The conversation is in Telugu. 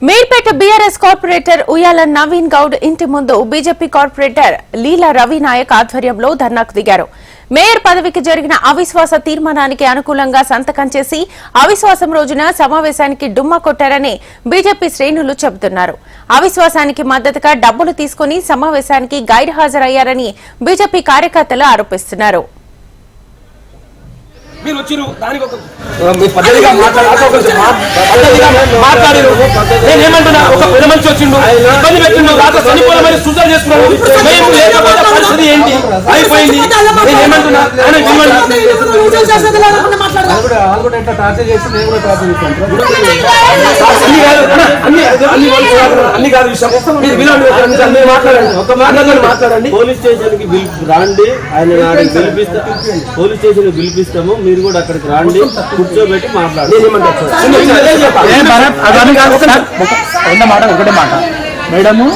మీర్పేట బీఆర్ఎస్ కార్పొరేటర్ ఉయ్యాల నవీన్ గౌడ్ ఇంటి ముందు బీజేపీ కార్పొరేటర్ లీలా రవినాయక్ ఆధ్వర్యంలో ధర్నాకు దిగారు. మేయర్ పదవికి జరిగిన అవిశ్వాస తీర్మానానికి అనుకూలంగా సంతకం చేసి అవిశ్వాసం రోజున సమావేశానికి డుమ్మా కొట్టారని బీజేపీ శ్రేణులు చెబుతున్నారు. అవిశ్వాసానికి మద్దతుగా డబ్బులు తీసుకుని సమావేశానికి గైర్ హాజరయ్యారని బీజేపీ కార్యకర్తలు ఆరోపిస్తున్నారు. నేనేమంటున్నా, ఒక పెద్ద మనిషి వచ్చిండు, ఇబ్బంది పెట్టిండు, రాత్రి చనిపోయిన సూచన చేసుకున్నాడు. మేము లేకపోతే పరిస్థితి ఏంటి అయిపోయింది. నేనేమంటున్నా, అన్ని కాదు విషయం. మాట్లాడండి. పోలీస్ స్టేషన్ కి రాండి, ఆయన పోలీస్ స్టేషన్ కి పిలిపిస్తాము. మీరు కూడా అక్కడికి రాండి, కూర్చోబెట్టి మాట్లాడండి. ఒకటే మాట మేడము